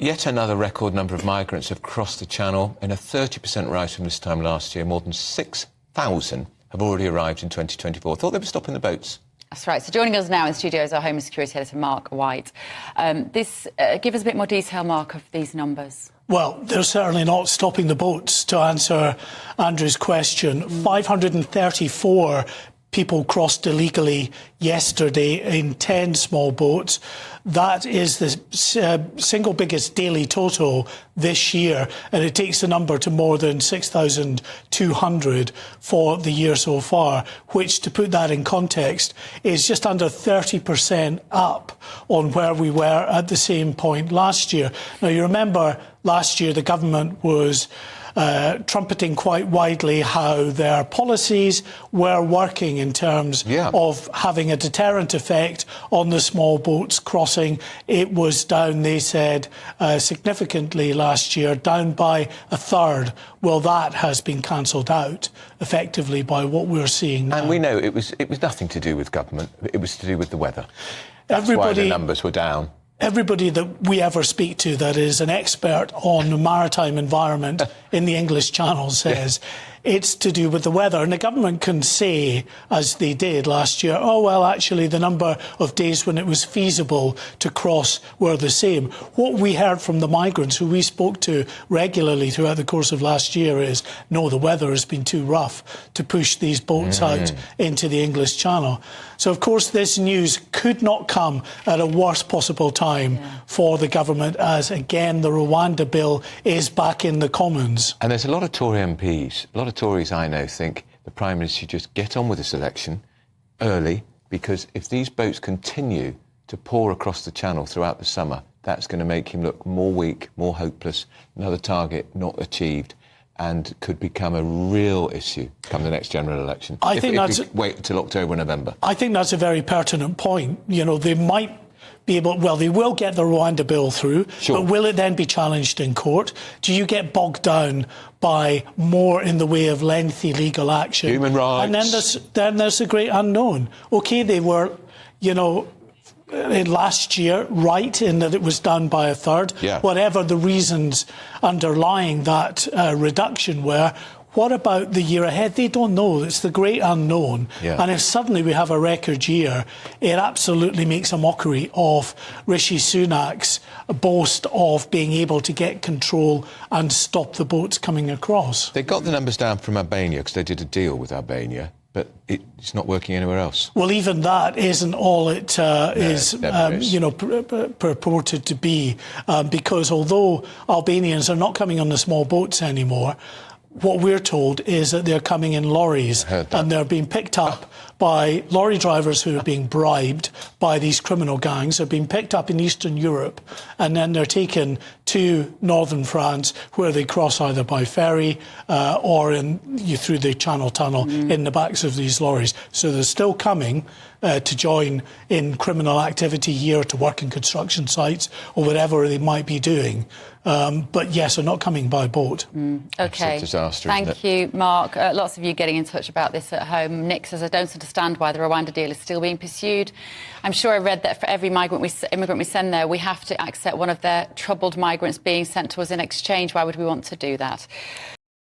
Yet another record number of migrants have crossed the Channel, in a 30% rise from this time last year. More than 6,000 have already arrived in 2024. Thought they were stopping the boats. That's right. So joining us now in studio is our Home and Security Editor, Mark White. Give us a bit more detail, Mark, of these numbers. Well, they're certainly not stopping the boats, to answer Andrew's question. 534 people crossed illegally yesterday in 10 small boats. That is the single biggest daily total this year, and it takes the number to more than 6,200 for the year so far, which, to put that in context, is just under 30% up on where we were at the same point last year. Now, you remember last year the government was trumpeting quite widely how their policies were working in terms of having a deterrent effect on the small boats crossing. It was down, they said, significantly last year, down by a third. Well, that has been cancelled out effectively by what we're seeing now. And we know it was nothing to do with government. It was to do with the weather. That's why the numbers were down. Everybody that we ever speak to that is an expert on the maritime environment in the English Channel says it's to do with the weather. And the government can say, as they did last year, oh, well, actually, the number of days when it was feasible to cross were the same. What we heard from the migrants who we spoke to regularly throughout the course of last year is, no, the weather has been too rough to push these boats out into the English Channel. So, of course, this news could not come at a worst possible time for the government, as, again, the Rwanda bill is back in the Commons. And there's a lot of Tory MPs, a lot of Tories I know think the Prime Minister should just get on with this election early, because if these boats continue to pour across the Channel throughout the summer, that's going to make him look more weak, more hopeless, another target not achieved, and could become a real issue come the next general election. If we wait until October, November. I think that's a very pertinent point. You know, they might be able, well, they will get the Rwanda bill through, but will it then be challenged in court? Do you get bogged down by more in the way of lengthy legal action? Human rights. And then there's the great unknown. OK, they were, you know, last year, right, in that it was done by a third. Whatever the reasons underlying that reduction were, what about the year ahead? They don't know. It's the great unknown. And if suddenly we have a record year, it absolutely makes a mockery of Rishi Sunak's boast of being able to get control and stop the boats coming across. They got the numbers down from Albania because they did a deal with Albania, but it's not working anywhere else. Well, even that isn't all it is, you know, purported to be, because although Albanians are not coming on the small boats anymore, what we're told is that they're coming in lorries and they're being picked up by lorry drivers who are being bribed by these criminal gangs. They're being picked up in Eastern Europe and then they're taken to northern France, where they cross either by ferry or through the Channel Tunnel in the backs of these lorries. So they're still coming to join in criminal activity here, to work in construction sites or whatever they might be doing. But yes, they're not coming by boat. OK. It's a disaster, Thank you, Mark. Lots of you getting in touch about this at home. Nick says, I don't understand why the Rwanda deal is still being pursued. I'm sure I read that for every immigrant we send there, we have to accept one of their troubled migrants being sent to us in exchange. Why would we want to do that?